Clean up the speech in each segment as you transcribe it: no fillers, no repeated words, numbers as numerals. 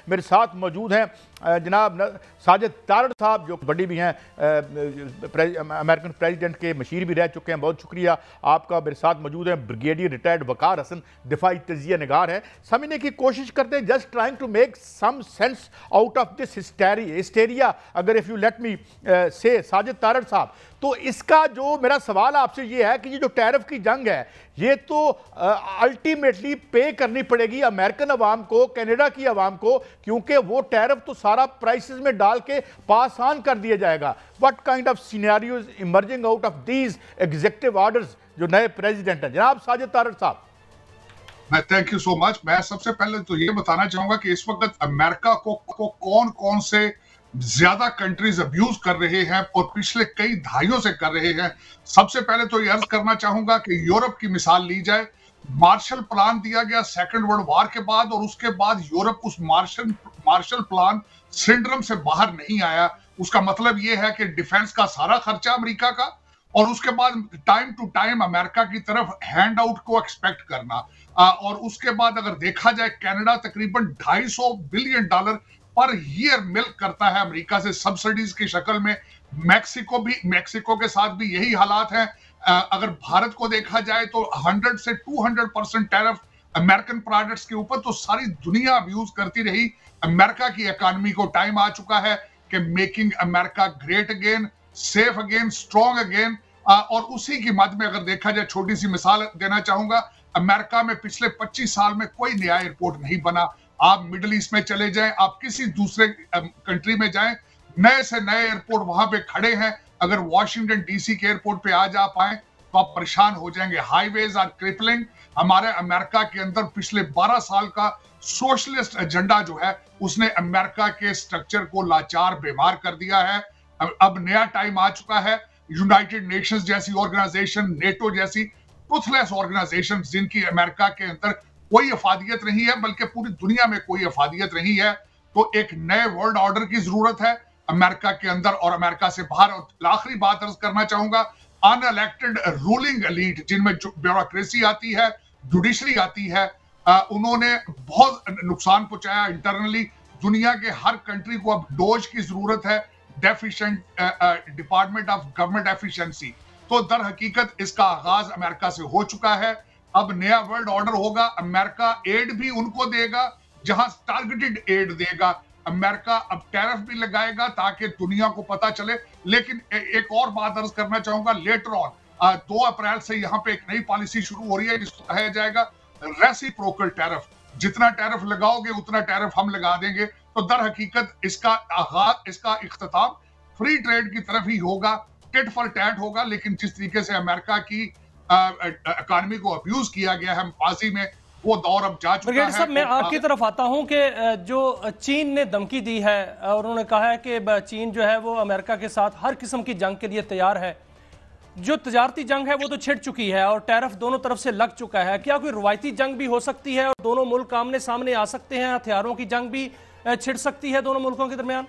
मेरे साथ मौजूद हैं जनाब साजिद तारड़ साहब, जो बड़ी भी हैं, अमेरिकन प्रेसिडेंट के मशीर भी रह चुके हैं। बहुत शुक्रिया आपका। मेरे साथ मौजूद हैं ब्रिगेडियर रिटायर्ड वकार हसन, दिफाई तजिया निगार है। समझने की कोशिश करते हैं, just trying to make some sense out of this hysteria, अगर if you let me say Sajid Tarar साहब। तो इसका जो मेरा सवाल आपसे ये है कि ये जो टैरिफ की जंग है, ये तो अल्टीमेटली पे करनी पड़ेगी अमेरिकन अवाम को, कनाडा की अवाम को, क्योंकि वो टैरिफ तो सारा प्राइसेस में डाल के पास ऑन कर दिया जाएगा। What kind of scenarios emerging out of these executive orders जो नए प्रेसिडेंट हैं? जनाब साजिद तारड़ साहब। Thank you so much. मैं सबसे पहले तो ये बताना चाहूंगा कि इस वक्त अमेरिका को कौन कौन से ज्यादा कंट्रीज अब्यूज कर रहे हैं और पिछले कई दहाइयों से कर रहे हैं। सबसे पहले तो ये अर्ज करना चाहूंगा कि यूरोप की मिसाल ली जाए। मार्शल प्लान दिया गया सेकेंड वर्ल्ड वॉर के बाद, और उसके बाद यूरोप उस मार्शल प्लान सिंड्रोम से बाहर नहीं आया। उसका मतलब यह है कि डिफेंस का सारा खर्चा अमेरिका का, और उसके बाद टाइम टू टाइम अमेरिका की तरफ हैंड आउट को एक्सपेक्ट करना। और उसके बाद अगर देखा जाए, कनाडा तकरीबन $250 बिलियन पर ईयर मिल्क करता है अमेरिका से सब्सिडीज की शक्ल में। मैक्सिको के साथ भी यही हालात हैं। अगर भारत को देखा जाए तो 100 से 200% टैरिफ अमेरिकन प्रोडक्ट्स के ऊपर, तो सारी दुनिया अब्यूज करती रही। अमेरिका की इकोनॉमी को टाइम आ चुका है कि making America great again, safe again, strong again. और उसी की मद में अगर देखा जाए, छोटी सी मिसाल देना चाहूंगा, अमेरिका में पिछले 25 साल में कोई नया एयरपोर्ट नहीं बना। आप मिडिल ईस्ट में चले जाएं, आप किसी दूसरे कंट्री में जाएं, नए से नए एयरपोर्ट वहां पे खड़े हैं। अगर वॉशिंगटन डीसी के एयरपोर्ट पे आ जा पाए तो आप परेशान हो जाएंगे। Highways are crippling. हमारे अमेरिका के अंदर पिछले 12 साल का सोशलिस्ट एजेंडा जो है, उसने अमेरिका के स्ट्रक्चर को लाचार बीमार कर दिया है। अब नया टाइम आ चुका है। यूनाइटेड नेशंस जैसी ऑर्गेनाइजेशन, नेटो जैसी टूथलेस ऑर्गेनाइजेशन, जिनकी अमेरिका के अंदर कोई अफादियत नहीं है, बल्कि पूरी दुनिया में कोई अफादियत नहीं है, तो एक नए वर्ल्ड ऑर्डर की जरूरत है अमेरिका के अंदर और अमेरिका से बाहर। और आखिरी बात अर्ज करना चाहूंगा, अनइलेक्टेड रूलिंग एलीट, जिनमें ब्यूरोक्रेसी आती है, जुडिशरी आती है, उन्होंने बहुत नुकसान पहुंचाया इंटरनली। दुनिया के हर कंट्री को अब डोज की जरूरत है, deficient department of government efficiency. तो दर हकीकत इसका आगाज अमेरिका से हो चुका है। अब नया वर्ल्ड ऑर्डर होगा। अमेरिका एड भी उनको देगा जहां टारगेटेड एड देगा। अमेरिका अब टैरिफ भी लगाएगा ताकि दुनिया को पता चले। लेकिन एक और बात अर्ज करना चाहूंगा, लेटर ऑन 2 अप्रैल से यहां पे एक नई पॉलिसी शुरू हो रही है जिसको कहा जाएगा रेसिप्रोकल टैरिफ। जितना टैरिफ लगाओगे उतना टैरिफ हम लगा देंगे। तो दर हकीकत इसका आगाज, इसका इख्तिताम फ्री ट्रेड की तरफ ही होगा, टिट फॉर टैट होगा। लेकिन जिस तरीके से अमेरिका की इकोनॉमी को अब्यूज किया गया है माजी में, वो दौर अब जा चुका है। साहब, मैं आपकी तरफ आता हूं कि जो चीन ने धमकी दी है और उन्होंने कहा है कि चीन जो है वो अमेरिका के साथ हर किस्म की जंग के लिए तैयार है। जो तजारती जंग है वो तो छिड़ चुकी है और टैरिफ दोनों तरफ से लग चुका है। क्या कोई रवायती जंग भी हो सकती है और दोनों मुल्क आमने सामने आ सकते हैं? हथियारों की जंग भी छिड़ सकती है दोनों मुल्कों के दरमियान?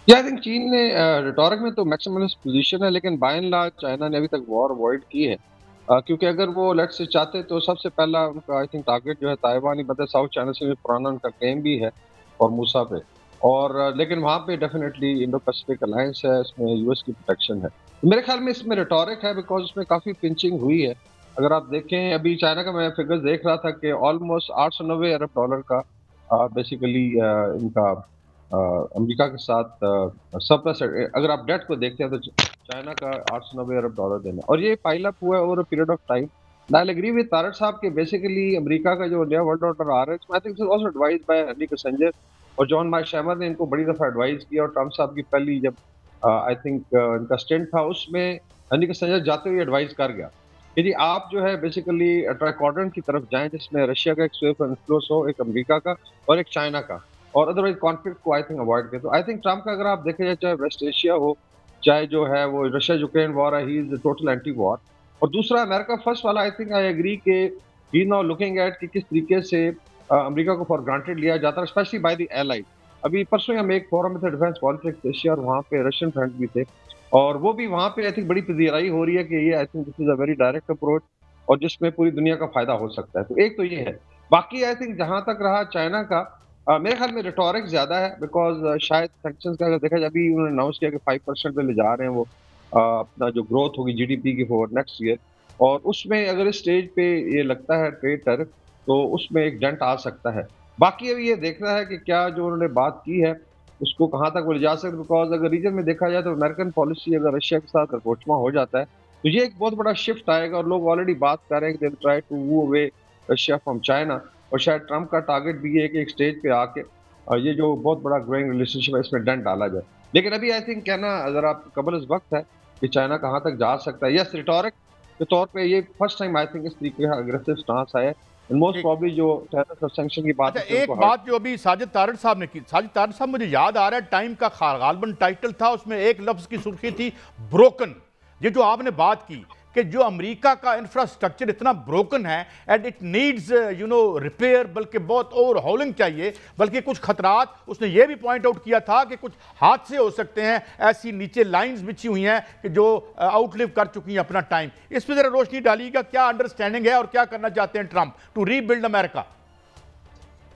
आई थिंक चीन ने रिटोरिक में तो मैक्सिमलिस्ट पोजीशन है, लेकिन बाय एंड लार्ज चाइना ने अभी तक वॉर अवॉइड की है। क्योंकि अगर वो लेट्स से चाहते तो सबसे पहला उनका आई थिंक टारगेट जो है ताइवान ही, मतलब साउथ चाइना से पुराना उनका क्लेम भी है और मूसा पे। और लेकिन वहाँ पे डेफिनेटली इंडो पैसिफिक अलायंस है, इसमें यूएस की प्रोटेक्शन है। मेरे ख्याल में इसमें रिटोरिक है बिकॉज उसमें काफ़ी पिंचिंग हुई है। अगर आप देखें, अभी चाइना का मैं फिगर देख रहा था कि ऑलमोस्ट $890 अरब का बेसिकली इनका अमेरिका के साथ सरप्लस। अगर आप डेट को देखते हैं तो चाइना का $890 अरब देना, और ये पाइल अप हुआ है over a period of time. I agree with Tarar साहब के बेसिकली अमेरिका का जो नया वर्ल्ड ऑर्डर आ रहा है, I think also advised by Henry Kissinger और जॉन मार्शैमर ने इनको बड़ी दफा एडवाइस किया। और ट्रम्प साहब की पहली जब आई थिंक इनका स्टेंट था, उसमें हेनरी किसिंजर जाते हुए एडवाइस कर गया कि जी आप जो है बेसिकली ट्राइक्वाड्रेंट की तरफ जाएं, जिसमें रशिया का एक स्फीयर ऑफ इन्फ्लुएंस हो, एक अमेरिका का और एक चाइना का, और अदरवाइज कॉन्फ्लिक्ट को आई थिंक अवॉइड करें। तो आई थिंक ट्रम्प का अगर आप देखें जाए, चाहे वेस्ट एशिया हो, चाहे जो है वो रशिया यूक्रेन वॉर है, he is total anti war. और दूसरा अमेरिका फर्स्ट वाला, आई थिंक आई एग्री के ही नाउ लुकिंग एट कि किस तरीके से अमेरिका को फॉर ग्रांटेड लिया जाता है, स्पेशली बाय द एलाइड। अभी परसों हम एक फोरम में थे डिफेंस पॉलिटिक्स एशिया, और वहाँ पे रशियन फ्रेंड भी थे, और वो भी वहाँ पे आई थिंक बड़ी पजीराई हो रही है कि ये I think this is a very direct approach और जिसमें पूरी दुनिया का फायदा हो सकता है। तो एक तो ये है। बाकी आई थिंक जहाँ तक रहा चाइना का, मेरे ख्याल में रिटोरिक ज़्यादा है, बिकॉज़ शायद सैंक्शंस का अगर देखा जाए, अभी उन्होंने अनाउंस किया कि 5% पे ले जा रहे हैं वो अपना जो ग्रोथ होगी जीडीपी की फॉर नेक्स्ट ईयर, और उसमें अगर इस स्टेज पे ये लगता है ट्रेड टैरिफ, तो उसमें एक डेंट आ सकता है। बाकी अभी ये देखना है कि क्या जो उन्होंने बात की है उसको कहाँ तक वो ले जा सकते, बिकॉज़ अगर रीजन में देखा जाए तो अमेरिकन पॉलिसी अगर रशिया के साथ rapprochement हो जाता है, तो ये एक बहुत बड़ा शिफ्ट आएगा, और लोग ऑलरेडी बात कर रहे हैं कि they try to move away Russia from China, और शायद ट्रंप का टारगेट भी ये है कि एक स्टेज पे आके ये जो बहुत बड़ा ग्रोइंग रिलेशनशिप है इसमें डेंट डाला जाए। लेकिन अभी आई थिंक कहना ज़रा कबल इस वक्त है कि चाइना कहाँ तक जा सकता है। यस, रिटोरिक के तौर पे ये फर्स्ट टाइम आई थिंक इस तरीके का अग्रेसिव स्टांस आया है। मोस्ट प्रॉब्ली जो टैरिफ और सैंक्शन की बात अच्छा, एक बात जो अभी साजिद तारड़ साहब ने की, साजिद तारड़ साहब मुझे याद आ रहा है टाइम का गालबन टाइटल था, उसमें एक लफ्ज की सुर्खी थी ब्रोकन। ये जो आपने बात की कि जो अमेरिका का इंफ्रास्ट्रक्चर इतना ब्रोकन है एंड इट नीड्स रिपेयर, बल्कि बहुत ओवरहॉलिंग चाहिए, बल्कि कुछ खतरात उसने ये भी पॉइंट आउट किया था कि कुछ हादसे हो सकते हैं, ऐसी नीचे लाइंस बिछी हुई हैं कि जो आउटलिव कर चुकी हैं अपना टाइम। इस पर जरा रोशनी डालिएगा, क्या अंडरस्टैंडिंग है और क्या करना चाहते हैं ट्रंप टू रीबिल्ड अमेरिका?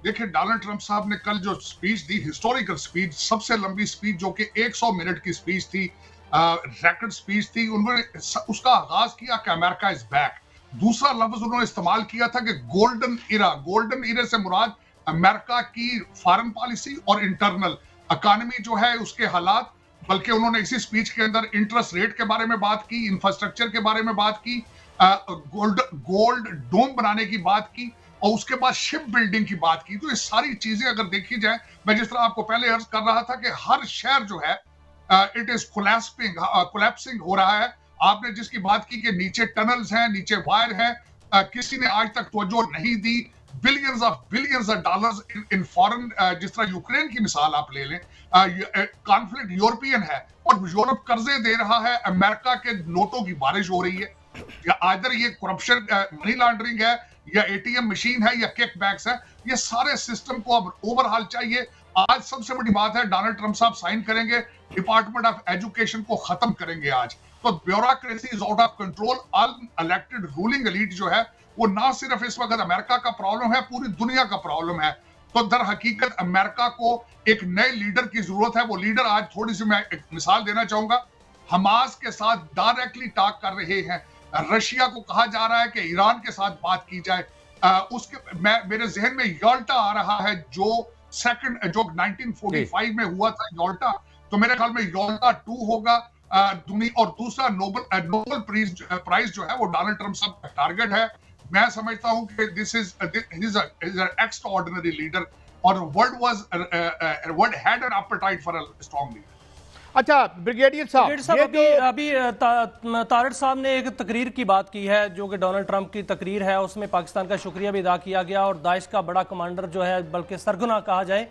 देखिए, डोनाल्ड ट्रंप साहब ने कल जो स्पीच दी, हिस्टोरिकल स्पीच, सबसे लंबी स्पीच जो कि 100 मिनट की स्पीच थी, रैकेट स्पीच थी, उन्होंने उसका आगाज किया कि अमेरिका इज बैक। दूसरा लफ्ज उन्होंने इस्तेमाल किया था कि गोल्डन इरा। गोल्डन इरा से मुराद अमेरिका की फॉरेन पॉलिसी और इंटरनल इकोनॉमी जो है उसके हालात, बल्कि उन्होंने इसी स्पीच के अंदर इंटरेस्ट रेट के बारे में बात की, इंफ्रास्ट्रक्चर के बारे में बात की, गोल्ड डोम बनाने की बात की, और उसके बाद शिप बिल्डिंग की बात की। तो ये सारी चीजें अगर देखी जाए, मैं जिस तरह आपको पहले अर्ज कर रहा था कि हर शहर जो है इट इज कोलैप्सिंग हो रहा है। आपने जिसकी बात की कि नीचे टनल्स हैं, नीचे वायर है, किसी ने आज तक तवज्जो नहीं दी। Billions of dollars in foreign, जिस तरह यूक्रेन की मिसाल आप ले लें, कॉन्फ्लिक्ट यूरोपियन है और यूरोप कर्जे दे रहा है, अमेरिका के नोटों की बारिश हो रही है, या आदर ये करप्शन, मनी लॉन्ड्रिंग है, या एटीएम मशीन है, या किकबैक्स है। ये सारे सिस्टम को अब ओवरहाल चाहिए। आज सबसे बड़ी बात है, डोनाल्ड ट्रंप साहब साइन करेंगे, डिपार्टमेंट ऑफ एजुकेशन को खत्म करेंगे आज। तो bureaucracy is out of control. Unelected ruling elite जो है वो ना सिर्फ इस वक्त अमेरिका का प्रॉब्लम है, पूरी दुनिया का प्रॉब्लम है। तो दर हकीकत अमेरिका को एक नए लीडर की जरूरत है। वो लीडर आज थोड़ी सी मैं एक मिसाल देना चाहूंगा, हमास के साथ डायरेक्टली टॉक कर रहे हैं। रशिया को कहा जा रहा है कि ईरान के साथ बात की जाए। मेरे जहन में यॉल्टा आ रहा है, जो 1945 में हुआ था यॉल्टा, तो मेरे ख्याल में यॉल्टा 2 होगा दुनिया। और दूसरा नोबेल प्राइज जो है वो डोनाल्ड ट्रंप साहब का टारगेट है। मैं समझता हूं कि this is an extraordinary leader, और world had an appetite for a strong leader. अच्छा ब्रिगेडियर साहब, अभी तारड़ साहब ने एक तकरीर की बात की है जो कि डोनाल्ड ट्रंप की तकरीर है, उसमें पाकिस्तान का शुक्रिया भी अदा किया गया, और दाइश का बड़ा कमांडर जो है, बल्कि सरगना कहा जाए,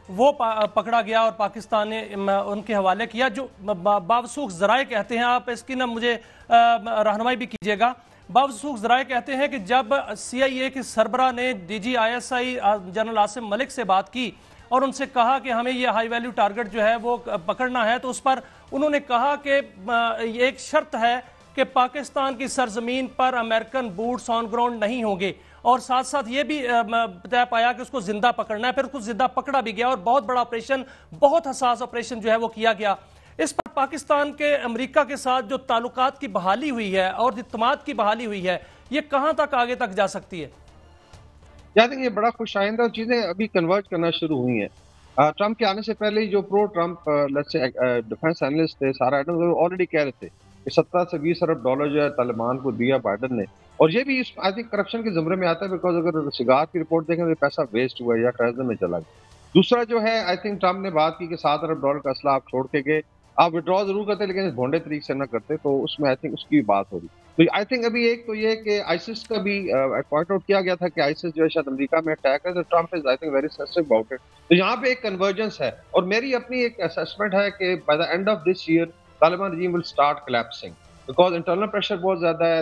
वो पकड़ा गया और पाकिस्तान ने उनके हवाले किया। जो बावसूख जराए कहते हैं, आप इसकी ना मुझे रहनुमाई भी कीजिएगा। बावसूख जराए कहते हैं कि जब CIA के सरबरा ने DGISI जनरल आसिम मलिक से बात की और उनसे कहा कि हमें ये हाई वैल्यू टारगेट जो है वो पकड़ना है, तो उस पर उन्होंने कहा कि एक शर्त है कि पाकिस्तान की सरजमीन पर अमेरिकन बूट्स ऑन ग्राउंड नहीं होंगे, और साथ साथ ये भी तय पाया कि उसको जिंदा पकड़ना है। फिर उसको जिंदा पकड़ा भी गया और बहुत बड़ा ऑपरेशन, बहुत हसास ऑपरेशन जो है वो किया गया। इस पर पाकिस्तान के अमेरिका के साथ जो ताल्लुकात की बहाली हुई है और इत्तेमाद की बहाली हुई है, ये कहां तक आगे तक जा सकती है? आई थिंक ये बड़ा खुश आइंदा चीजें अभी कन्वर्ट करना शुरू हुई हैं। ट्रंप के आने से पहले ही जो प्रो ट्रंप डिफेंस एनालिस्ट थे, सारा एडम्स, ऑलरेडी कह रहे थे कि 17 से 20 अरब डॉलर जो है तालिबान को दिया बाइडन ने, और ये भी आई थिंक करप्शन के ज़मरे में आता है, बिकॉज अगर सिगार की रिपोर्ट देखें तो पैसा वेस्ट हुआ या ट्रेजर में चला गया। दूसरा जो है, आई थिंक ट्रंप ने बात की कि 7 अरब डॉलर का असला आप छोड़ के गए, आप विड्रॉ जरूर करते लेकिन इस भोंडे तरीके से ना करते, तो उसमें आई थिंक उसकी बात हो रही। तो आई थिंक अभी एक तो ये कि आईसिस का भी पॉइंट आउट किया गया था कि आईसिस जो है शायद अमेरिका में अटैक है, तो Trump is I think very sensitive about it. तो यहाँ पे एक कन्वर्जेंस है, और मेरी अपनी एक असेसमेंट है कि by the end of this year Taliban regime will start collapsing, because internal pressure बहुत ज्यादा है।